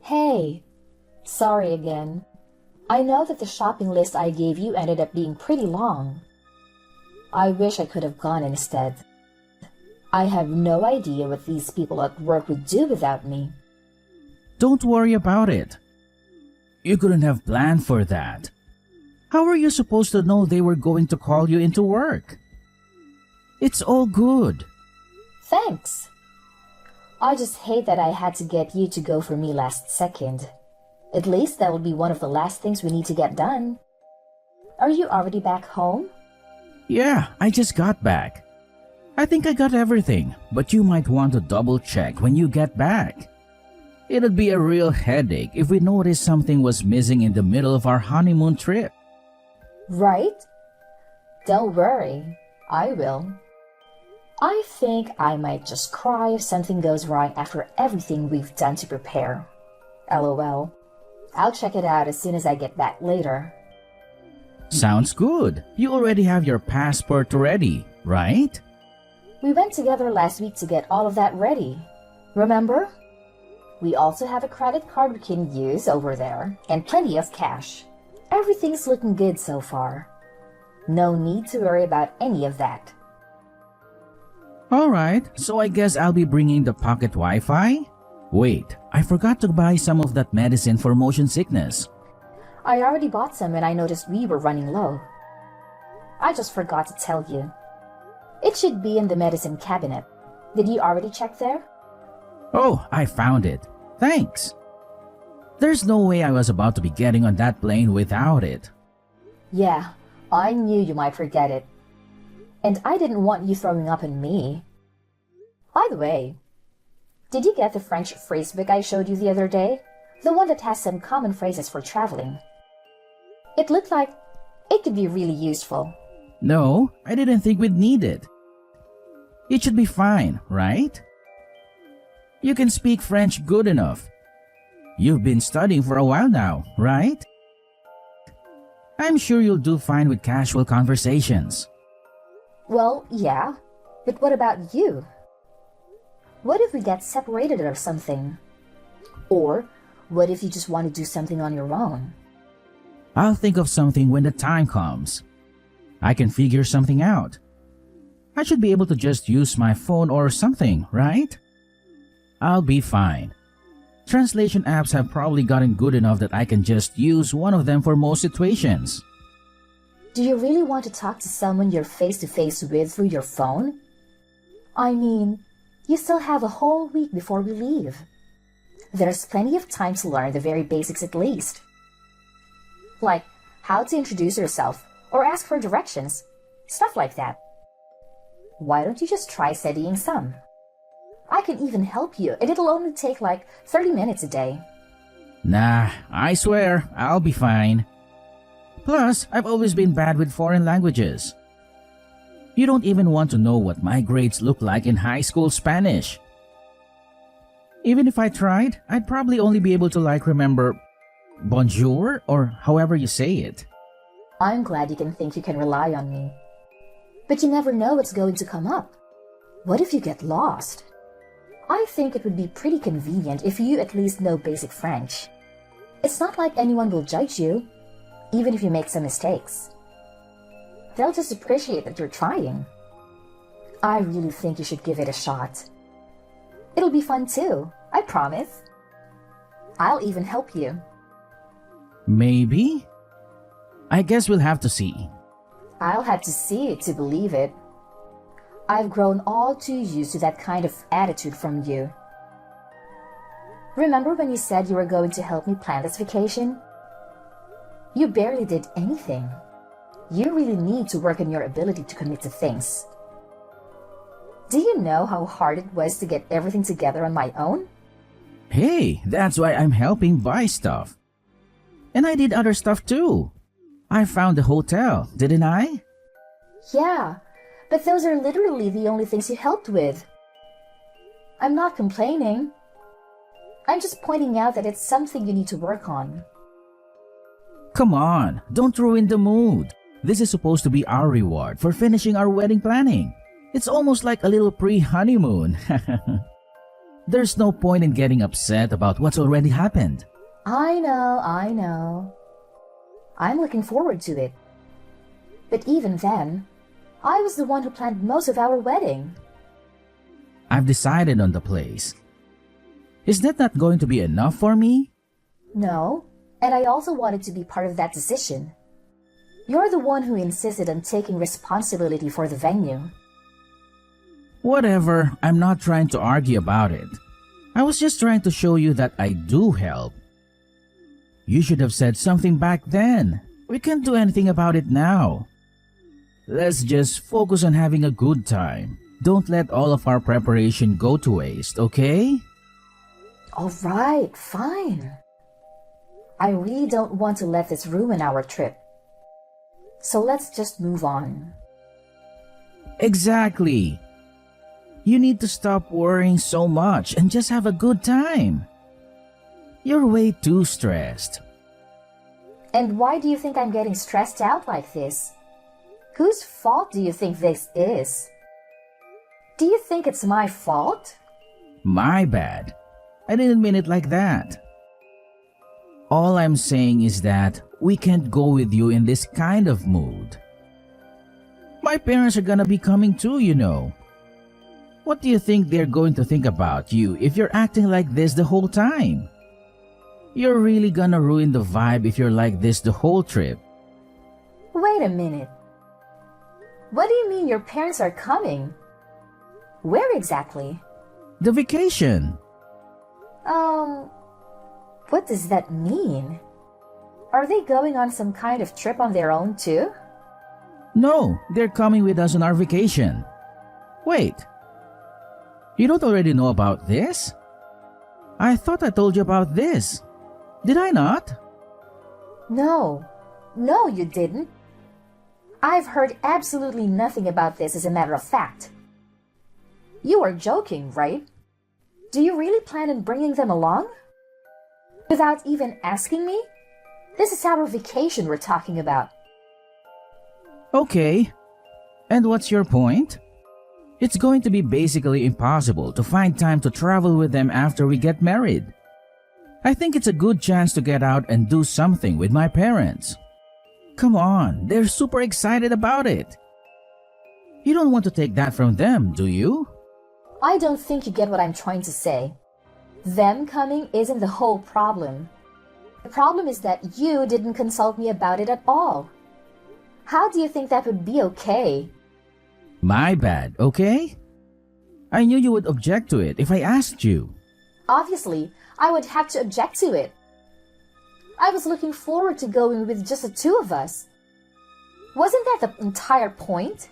Hey, sorry again. I know that the shopping list I gave you ended up being pretty long. I wish I could have gone instead. I have no idea what these people at work would do without me. Don't worry about it. You couldn't have planned for that. How were you supposed to know they were going to call you into work? It's all good. Thanks. I just hate that I had to get you to go for me last second. At least that will be one of the last things we need to get done. Are you already back home? Yeah, I just got back. I think I got everything, but you might want to double check when you get back. It'd be a real headache if we noticed something was missing in the middle of our honeymoon trip. Right? Don't worry, I will. I think I might just cry if something goes wrong after everything we've done to prepare. LOL. I'll check it out as soon as I get back later. Sounds good. You already have your passport ready, right? We went together last week to get all of that ready. Remember? We also have a credit card we can use over there, and plenty of cash. Everything's looking good so far. No need to worry about any of that. Alright, so I guess I'll be bringing the pocket Wi-Fi? Wait, I forgot to buy some of that medicine for motion sickness. I already bought some and I noticed we were running low. I just forgot to tell you. It should be in the medicine cabinet. Did you already check there? Oh, I found it. Thanks. There's no way I was about to be getting on that plane without it. Yeah, I knew you might forget it. And I didn't want you throwing up on me. By the way, did you get the French phrasebook I showed you the other day? The one that has some common phrases for traveling. It looked like it could be really useful. No, I didn't think we'd need it. It should be fine, right? You can speak French good enough. You've been studying for a while now, right? I'm sure you'll do fine with casual conversations. Well, yeah, but what about you? What if we get separated or something? Or what if you just want to do something on your own? I'll think of something when the time comes. I can figure something out. I should be able to just use my phone or something, right? I'll be fine. Translation apps have probably gotten good enough that I can just use one of them for most situations. Do you really want to talk to someone you're face-to-face with through your phone? I mean, you still have a whole week before we leave. There's plenty of time to learn the very basics at least. Like how to introduce yourself or ask for directions, stuff like that. Why don't you just try studying some? I can even help you, and it'll only take like 30 minutes a day. Nah, I swear, I'll be fine. Plus, I've always been bad with foreign languages. You don't even want to know what my grades look like in high school Spanish. Even if I tried, I'd probably only be able to remember bonjour or however you say it. I'm glad you can think you can rely on me. But you never know what's going to come up. What if you get lost? I think it would be pretty convenient if you at least know basic French. It's not like anyone will judge you, even if you make some mistakes. They'll just appreciate that you're trying. I really think you should give it a shot. It'll be fun too, I promise. I'll even help you. Maybe? I guess we'll have to see. I'll have to see it to believe it. I've grown all too used to that kind of attitude from you. Remember when you said you were going to help me plan this vacation? You barely did anything. You really need to work on your ability to commit to things. Do you know how hard it was to get everything together on my own? Hey, that's why I'm helping buy stuff. And I did other stuff too. I found the hotel, didn't I? Yeah, but those are literally the only things you helped with. I'm not complaining. I'm just pointing out that it's something you need to work on. Come on, don't ruin the mood. This is supposed to be our reward for finishing our wedding planning. It's almost like a little pre-honeymoon. There's no point in getting upset about what's already happened. I know. I'm looking forward to it. But even then, I was the one who planned most of our wedding. I've decided on the place. Is that not going to be enough for me? No, and I also wanted to be part of that decision. You're the one who insisted on taking responsibility for the venue. Whatever, I'm not trying to argue about it. I was just trying to show you that I do help. You should have said something back then. We can't do anything about it now. Let's just focus on having a good time. Don't let all of our preparation go to waste, okay? All right, fine. I really don't want to let this ruin our trip. So let's just move on. Exactly. You need to stop worrying so much and just have a good time. You're way too stressed. And why do you think I'm getting stressed out like this? Whose fault do you think this is? Do you think it's my fault? My bad. I didn't mean it like that. All I'm saying is that we can't go with you in this kind of mood. My parents are gonna be coming too, you know. What do you think they're going to think about you if you're acting like this the whole time? You're really gonna ruin the vibe if you're like this the whole trip. Wait a minute. What do you mean your parents are coming? Where exactly? The vacation. What does that mean? Are they going on some kind of trip on their own too? No, they're coming with us on our vacation. Wait. You don't already know about this? I thought I told you about this. Did I not? No, you didn't. I've heard absolutely nothing about this as a matter of fact. You are joking, right? Do you really plan on bringing them along? Without even asking me? This is our vacation we're talking about. Okay. And what's your point? It's going to be basically impossible to find time to travel with them after we get married. I think it's a good chance to get out and do something with my parents. Come on, they're super excited about it. You don't want to take that from them, do you? I don't think you get what I'm trying to say. Them coming isn't the whole problem. The problem is that you didn't consult me about it at all. How do you think that would be okay? My bad, okay? I knew you would object to it if I asked you. Obviously, I would have to object to it. I was looking forward to going with just the two of us. Wasn't that the entire point?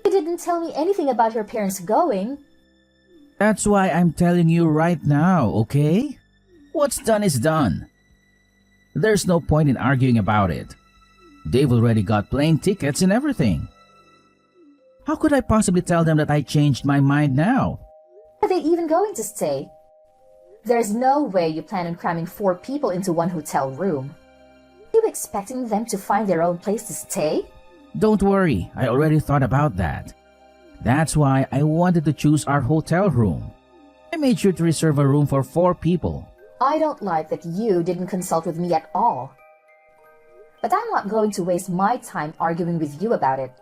You didn't tell me anything about your parents going. That's why I'm telling you right now, okay? What's done is done. There's no point in arguing about it. They've already got plane tickets and everything. How could I possibly tell them that I changed my mind now? Are they even going to stay? There's no way you plan on cramming 4 people into one hotel room. Are you expecting them to find their own place to stay? Don't worry, I already thought about that. That's why I wanted to choose our hotel room. I made sure to reserve a room for 4 people. I don't like that you didn't consult with me at all. But I'm not going to waste my time arguing with you about it.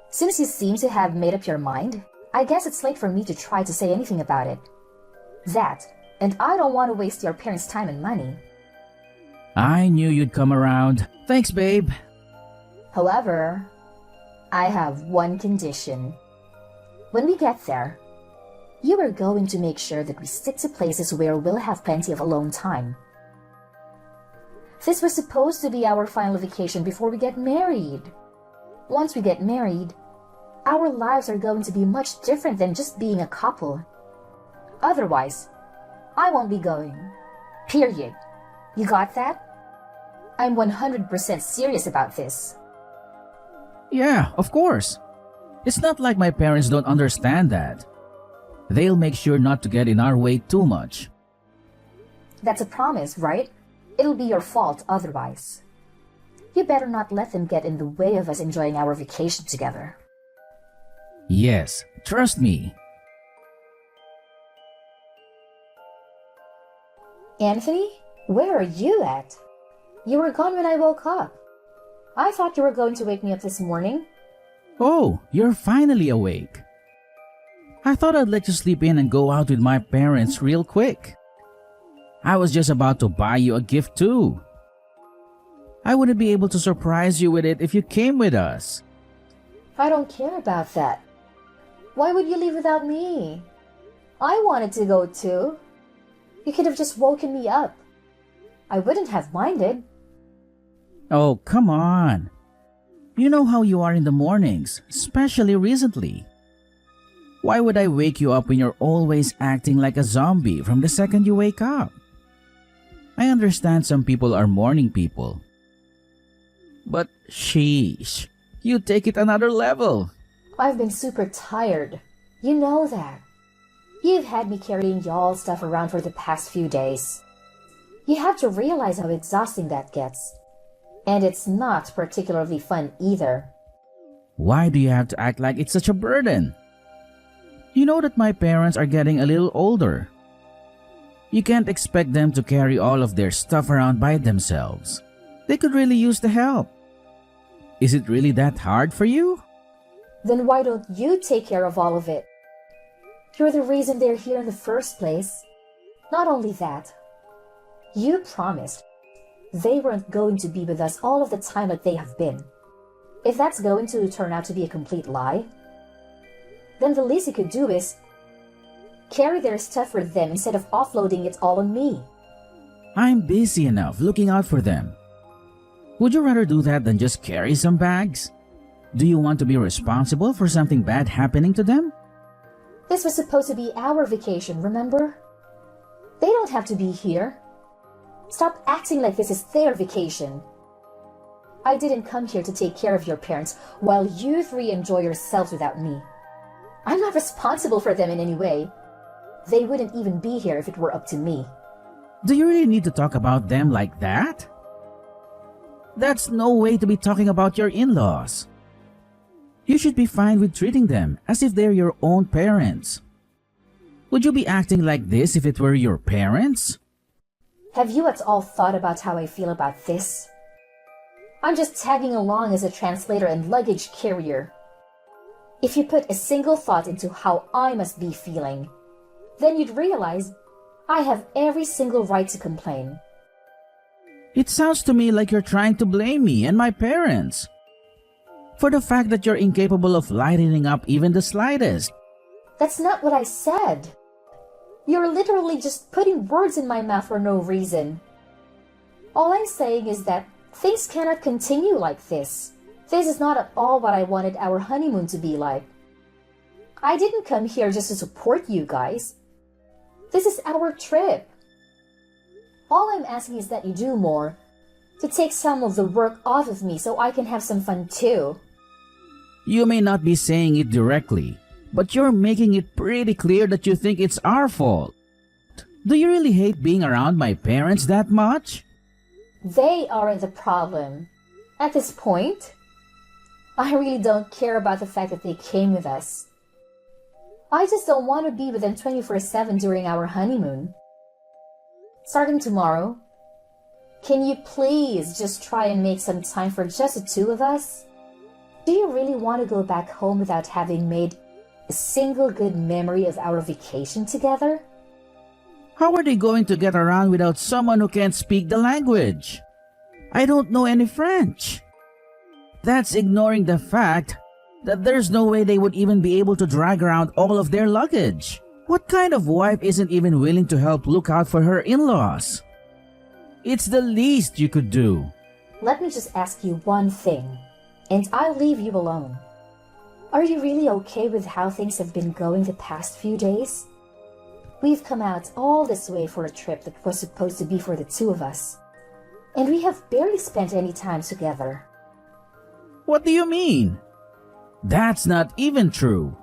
Since you seem to have made up your mind, I guess it's late for me to try to say anything about it. That, and I don't want to waste your parents' time and money. I knew you'd come around. Thanks, babe. However, I have one condition. When we get there, you are going to make sure that we stick to places where we'll have plenty of alone time. This was supposed to be our final vacation before we get married. Once we get married, our lives are going to be much different than just being a couple. Otherwise, I won't be going. Period. You got that? I'm 100% serious about this. Yeah, of course. It's not like my parents don't understand that. They'll make sure not to get in our way too much. That's a promise, right? It'll be your fault otherwise. You better not let them get in the way of us enjoying our vacation together. Yes, trust me. Anthony, where are you at? You were gone when I woke up. I thought you were going to wake me up this morning. Oh, you're finally awake. I thought I'd let you sleep in and go out with my parents real quick. I was just about to buy you a gift too. I wouldn't be able to surprise you with it if you came with us. I don't care about that. Why would you leave without me? I wanted to go too. You could have just woken me up. I wouldn't have minded. Oh, come on. You know how you are in the mornings, especially recently. Why would I wake you up when you're always acting like a zombie from the second you wake up? I understand some people are morning people. But sheesh, you take it another level. I've been super tired. You know that. You've had me carrying y'all's stuff around for the past few days. You have to realize how exhausting that gets. And it's not particularly fun either. Why do you have to act like it's such a burden? You know that my parents are getting a little older. You can't expect them to carry all of their stuff around by themselves. They could really use the help. Is it really that hard for you? Then why don't you take care of all of it? You're the reason they're here in the first place. Not only that, you promised they weren't going to be with us all of the time like they have been. If that's going to turn out to be a complete lie, then the least you could do is carry their stuff for them instead of offloading it all on me. I'm busy enough looking out for them. Would you rather do that than just carry some bags? Do you want to be responsible for something bad happening to them? This was supposed to be our vacation, remember? They don't have to be here. Stop acting like this is their vacation. I didn't come here to take care of your parents while you three enjoy yourselves without me. I'm not responsible for them in any way. They wouldn't even be here if it were up to me. Do you really need to talk about them like that? That's no way to be talking about your in-laws. You should be fine with treating them as if they're your own parents. Would you be acting like this if it were your parents? Have you at all thought about how I feel about this? I'm just tagging along as a translator and luggage carrier. If you put a single thought into how I must be feeling, then you'd realize I have every single right to complain. It sounds to me like you're trying to blame me and my parents for the fact that you're incapable of lightening up even the slightest. That's not what I said. You're literally just putting words in my mouth for no reason. All I'm saying is that things cannot continue like this. This is not at all what I wanted our honeymoon to be like. I didn't come here just to support you guys. This is our trip. All I'm asking is that you do more, to take some of the work off of me so I can have some fun too. You may not be saying it directly, but you're making it pretty clear that you think it's our fault. Do you really hate being around my parents that much? They aren't the problem. At this point, I really don't care about the fact that they came with us. I just don't want to be with them 24/7 during our honeymoon. Starting tomorrow, can you please just try and make some time for just the two of us? Do you really want to go back home without having made a single good memory of our vacation together? How are they going to get around without someone who can't speak the language? I don't know any French. That's ignoring the fact that there's no way they would even be able to drag around all of their luggage. What kind of wife isn't even willing to help look out for her in-laws? It's the least you could do. Let me just ask you one thing, and I'll leave you alone. Are you really okay with how things have been going the past few days? We've come out all this way for a trip that was supposed to be for the two of us, and we have barely spent any time together. What do you mean? That's not even true.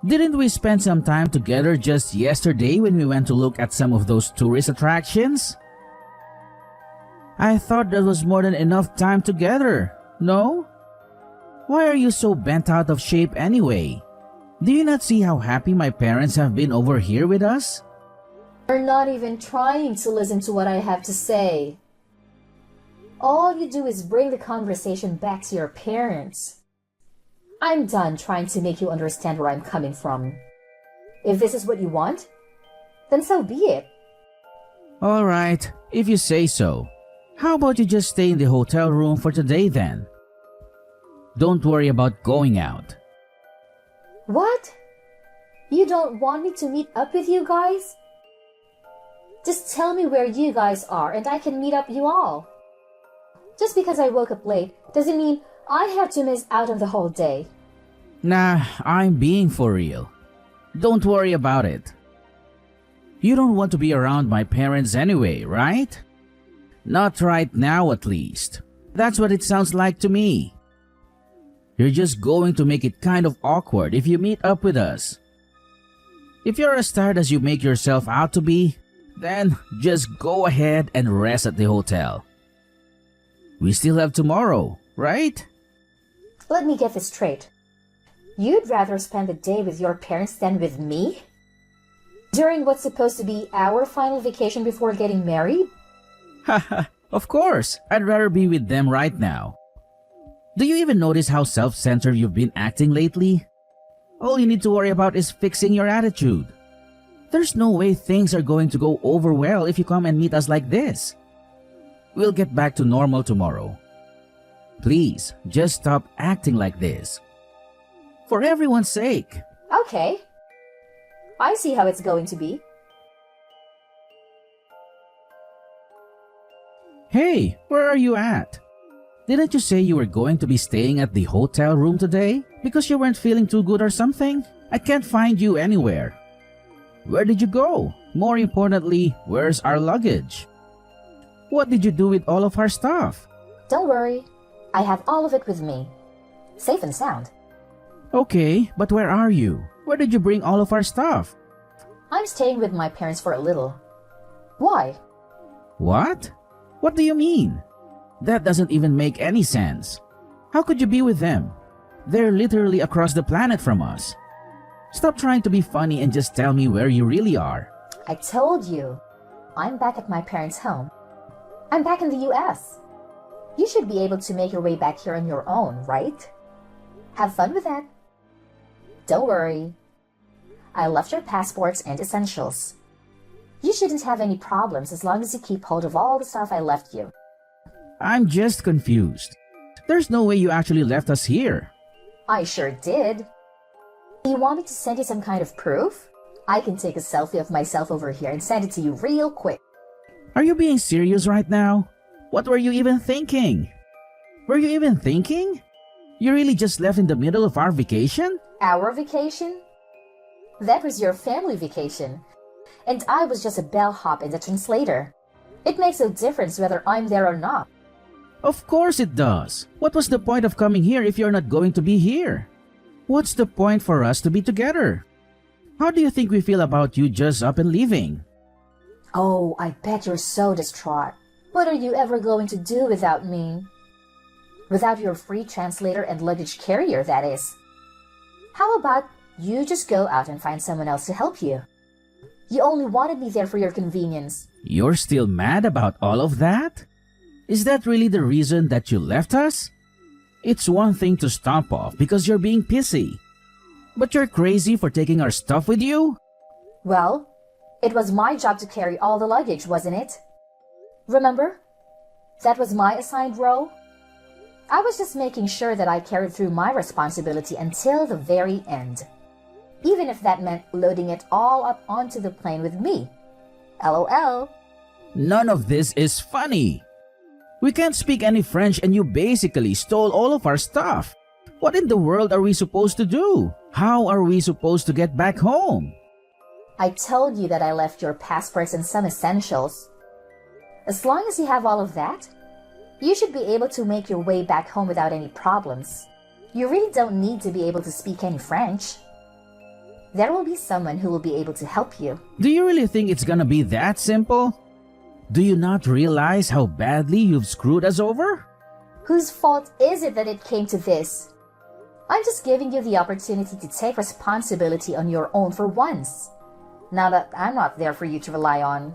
Didn't we spend some time together just yesterday when we went to look at some of those tourist attractions? I thought that was more than enough time together, no? Why are you so bent out of shape anyway? Do you not see how happy my parents have been over here with us? You're not even trying to listen to what I have to say. All you do is bring the conversation back to your parents. I'm done trying to make you understand where I'm coming from. If this is what you want, then so be it. Alright, if you say so. How about you just stay in the hotel room for today then? Don't worry about going out. What? You don't want me to meet up with you guys? Just tell me where you guys are and I can meet up you all. Just because I woke up late doesn't mean I have to miss out on the whole day. Nah, I'm being for real. Don't worry about it. You don't want to be around my parents anyway, right? Not right now at least. That's what it sounds like to me. You're just going to make it kind of awkward if you meet up with us. If you're as tired as you make yourself out to be, then just go ahead and rest at the hotel. We still have tomorrow, right? Let me get this straight. You'd rather spend the day with your parents than with me? During what's supposed to be our final vacation before getting married? Haha, of course, I'd rather be with them right now. Do you even notice how self-centered you've been acting lately? All you need to worry about is fixing your attitude. There's no way things are going to go over well if you come and meet us like this. We'll get back to normal tomorrow. Please, just stop acting like this. For everyone's sake. Okay. I see how it's going to be. Hey, where are you at? Didn't you say you were going to be staying at the hotel room today because you weren't feeling too good or something? I can't find you anywhere. Where did you go? More importantly, where's our luggage? What did you do with all of our stuff? Don't worry. I have all of it with me. Safe and sound. Okay, but where are you? Where did you bring all of our stuff? I'm staying with my parents for a little. Why? What? What do you mean? That doesn't even make any sense. How could you be with them? They're literally across the planet from us. Stop trying to be funny and just tell me where you really are. I told you. I'm back at my parents' home. I'm back in the US. You should be able to make your way back here on your own, right? Have fun with that. Don't worry. I left your passports and essentials. You shouldn't have any problems as long as you keep hold of all the stuff I left you. I'm just confused. There's no way you actually left us here. I sure did. You want me to send you some kind of proof? I can take a selfie of myself over here and send it to you real quick. Are you being serious right now? What were you even thinking? Were you even thinking? You really just left in the middle of our vacation? Our vacation? That was your family vacation. And I was just a bellhop and a translator. It makes no difference whether I'm there or not. Of course it does. What was the point of coming here if you're not going to be here? What's the point for us to be together? How do you think we feel about you just up and leaving? Oh, I bet you're so distraught. What are you ever going to do without me? Without your free translator and luggage carrier, that is. How about you just go out and find someone else to help you? You only wanted me there for your convenience. You're still mad about all of that? Is that really the reason that you left us? It's one thing to stomp off because you're being pissy. But you're crazy for taking our stuff with you? Well, it was my job to carry all the luggage, wasn't it? Remember? That was my assigned role. I was just making sure that I carried through my responsibility until the very end. Even if that meant loading it all up onto the plane with me. LOL. None of this is funny. We can't speak any French and you basically stole all of our stuff. What in the world are we supposed to do? How are we supposed to get back home? I told you that I left your passports and some essentials. As long as you have all of that, you should be able to make your way back home without any problems. You really don't need to be able to speak any French. There will be someone who will be able to help you. Do you really think it's gonna be that simple? Do you not realize how badly you've screwed us over? Whose fault is it that it came to this? I'm just giving you the opportunity to take responsibility on your own for once. now that I'm not there for you to rely on.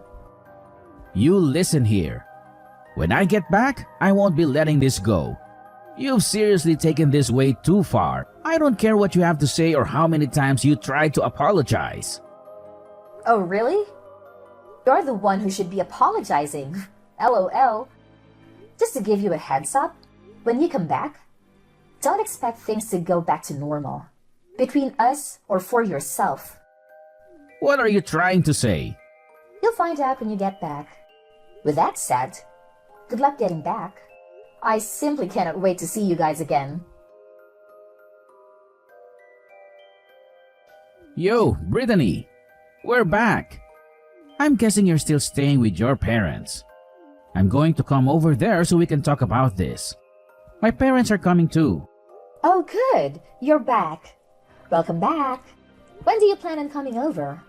You listen here. When I get back, I won't be letting this go. You've seriously taken this way too far. I don't care what you have to say or how many times you try to apologize. Oh, really? You're the one who should be apologizing. LOL. Just to give you a heads up, when you come back, don't expect things to go back to normal. Between us or for yourself. What are you trying to say? You'll find out when you get back. With that said, good luck getting back. I simply cannot wait to see you guys again. Yo, Brittany. We're back. I'm guessing you're still staying with your parents. I'm going to come over there so we can talk about this. My parents are coming too. Oh, good. You're back. Welcome back. When do you plan on coming over?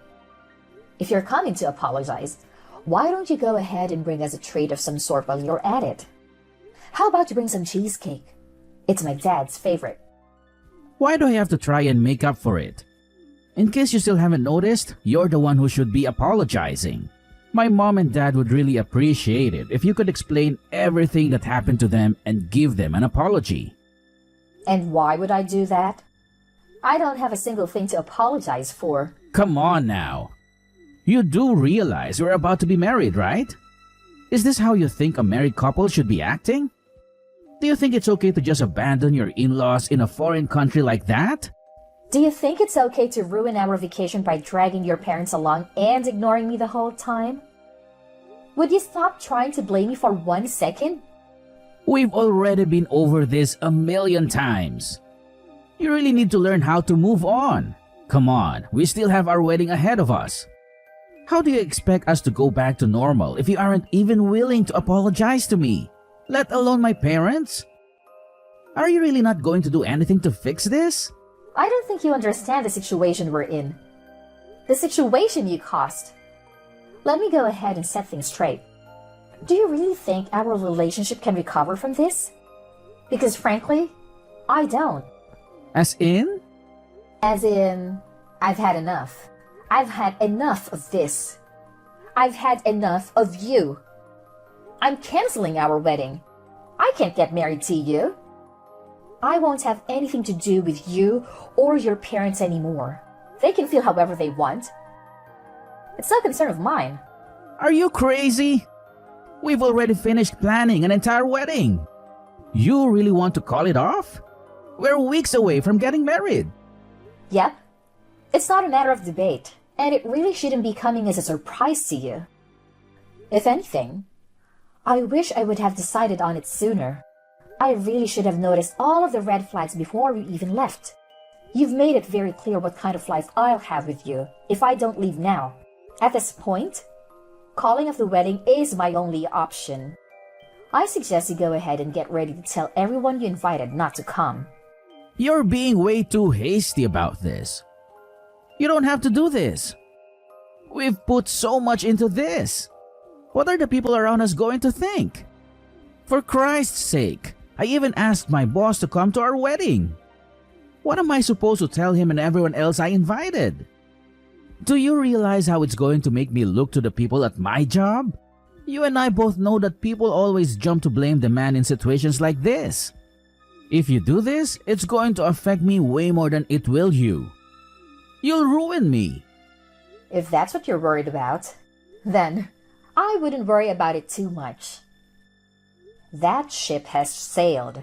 If you're coming to apologize, why don't you go ahead and bring us a treat of some sort while you're at it? How about you bring some cheesecake? It's my dad's favorite. Why do I have to try and make up for it? In case you still haven't noticed, you're the one who should be apologizing. My mom and dad would really appreciate it if you could explain everything that happened to them and give them an apology. And why would I do that? I don't have a single thing to apologize for. Come on now. You do realize we're about to be married, right? Is this how you think a married couple should be acting? Do you think it's okay to just abandon your in-laws in a foreign country like that? Do you think it's okay to ruin our vacation by dragging your parents along and ignoring me the whole time? Would you stop trying to blame me for 1 second? We've already been over this a million times. You really need to learn how to move on. Come on, we still have our wedding ahead of us. How do you expect us to go back to normal if you aren't even willing to apologize to me, let alone my parents? Are you really not going to do anything to fix this? I don't think you understand the situation we're in. The situation you caused. Let me go ahead and set things straight. Do you really think our relationship can recover from this? Because frankly, I don't. As in? As in, I've had enough. I've had enough of this. I've had enough of you. I'm canceling our wedding. I can't get married to you. I won't have anything to do with you or your parents anymore. They can feel however they want. It's no concern of mine. Are you crazy? We've already finished planning an entire wedding. You really want to call it off? We're weeks away from getting married. Yep. It's not a matter of debate, and it really shouldn't be coming as a surprise to you. If anything, I wish I would have decided on it sooner. I really should have noticed all of the red flags before we even left. You've made it very clear what kind of life I'll have with you if I don't leave now. At this point, calling off the wedding is my only option. I suggest you go ahead and get ready to tell everyone you invited not to come. You're being way too hasty about this. You don't have to do this. We've put so much into this. What are the people around us going to think? For Christ's sake, I even asked my boss to come to our wedding. What am I supposed to tell him and everyone else I invited? Do you realize how it's going to make me look to the people at my job? You and I both know that people always jump to blame the man in situations like this. If you do this, it's going to affect me way more than it will you. You'll ruin me. If that's what you're worried about, then I wouldn't worry about it too much. That ship has sailed.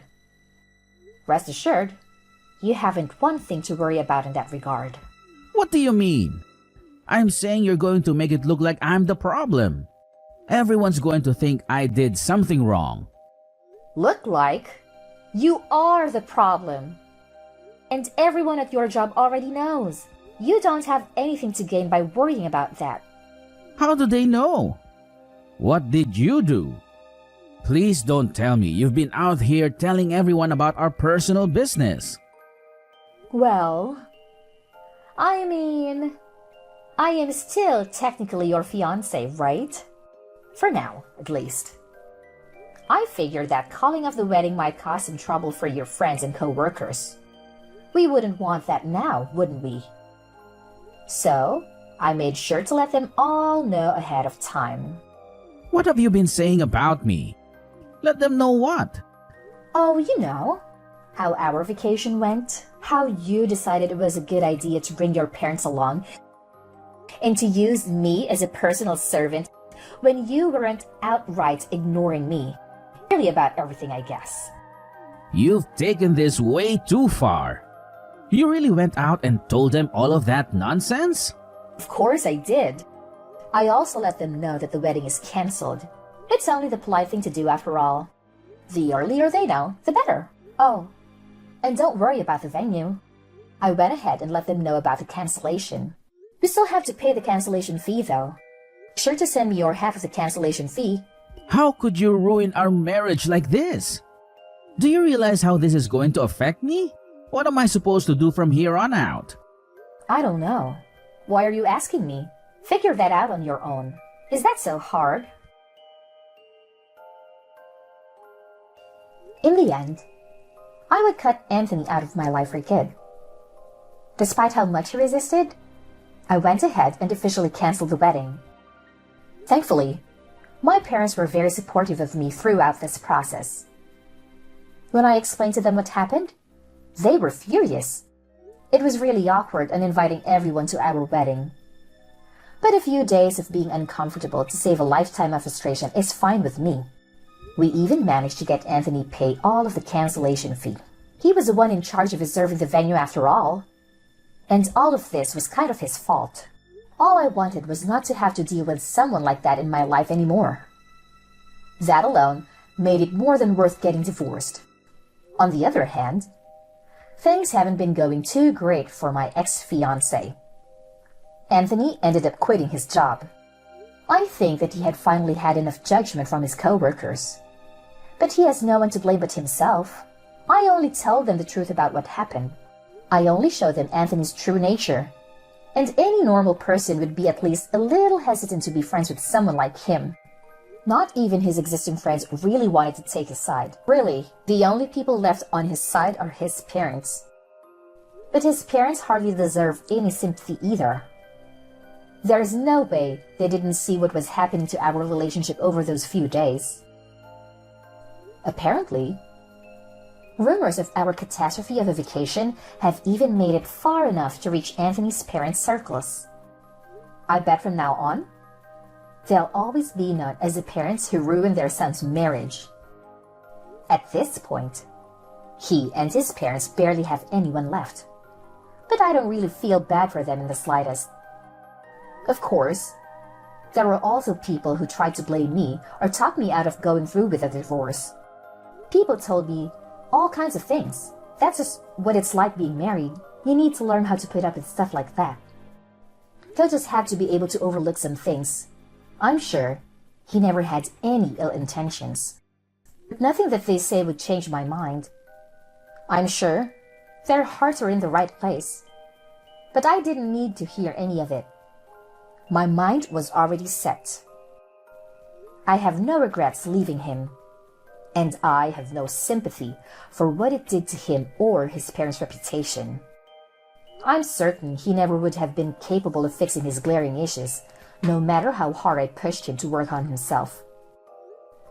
Rest assured, you haven't one thing to worry about in that regard. What do you mean? I'm saying you're going to make it look like I'm the problem. Everyone's going to think I did something wrong. Look like you are the problem. And everyone at your job already knows. You don't have anything to gain by worrying about that. How do they know? What did you do? Please don't tell me you've been out here telling everyone about our personal business. Well, I mean, I am still technically your fiancé, right? For now, at least. I figured that calling off the wedding might cause some trouble for your friends and co-workers. We wouldn't want that now, wouldn't we? So, I made sure to let them all know ahead of time. What have you been saying about me? Let them know what? Oh, you know, how our vacation went, how you decided it was a good idea to bring your parents along, and to use me as a personal servant when you weren't outright ignoring me. Really about everything, I guess. You've taken this way too far. You really went out and told them all of that nonsense? Of course I did. I also let them know that the wedding is cancelled. It's only the polite thing to do after all. The earlier they know, the better. Oh, and don't worry about the venue. I went ahead and let them know about the cancellation. You still have to pay the cancellation fee though. Be sure to send me your half of the cancellation fee. How could you ruin our marriage like this? Do you realize how this is going to affect me? What am I supposed to do from here on out? I don't know. Why are you asking me? Figure that out on your own. Is that so hard? In the end, I would cut Anthony out of my life for good. Despite how much he resisted, I went ahead and officially canceled the wedding. Thankfully, my parents were very supportive of me throughout this process. When I explained to them what happened, they were furious. It was really awkward and inviting everyone to our wedding. But a few days of being uncomfortable to save a lifetime of frustration is fine with me. We even managed to get Anthony pay all of the cancellation fee. He was the one in charge of reserving the venue after all. And all of this was kind of his fault. All I wanted was not to have to deal with someone like that in my life anymore. That alone made it more than worth getting divorced. On the other hand, things haven't been going too great for my ex-fiancé. Anthony ended up quitting his job. I think that he had finally had enough judgment from his co-workers. But he has no one to blame but himself. I only told them the truth about what happened. I only showed them Anthony's true nature. And any normal person would be at least a little hesitant to be friends with someone like him. Not even his existing friends really wanted to take his side. Really, the only people left on his side are his parents. But his parents hardly deserve any sympathy either. There's no way they didn't see what was happening to our relationship over those few days. Apparently, rumors of our catastrophe of a vacation have even made it far enough to reach Anthony's parents' circles. I bet from now on, they'll always be known as the parents who ruined their son's marriage. At this point, he and his parents barely have anyone left. But I don't really feel bad for them in the slightest. Of course, there were also people who tried to blame me or talk me out of going through with a divorce. People told me all kinds of things. That's just what it's like being married. You need to learn how to put up with stuff like that. They'll just have to be able to overlook some things. I'm sure he never had any ill intentions. Nothing that they say would change my mind. I'm sure their hearts are in the right place. But I didn't need to hear any of it. My mind was already set. I have no regrets leaving him, and I have no sympathy for what it did to him or his parents' reputation. I'm certain he never would have been capable of fixing his glaring issues, no matter how hard I pushed him to work on himself.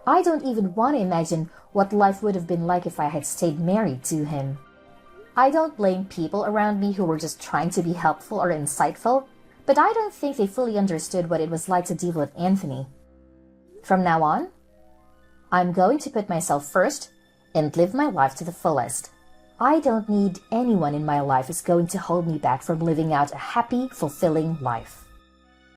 I don't even want to imagine what life would have been like if I had stayed married to him. I don't blame people around me who were just trying to be helpful or insightful, but I don't think they fully understood what it was like to deal with Anthony. From now on, I'm going to put myself first and live my life to the fullest. I don't need anyone in my life who's going to hold me back from living out a happy, fulfilling life.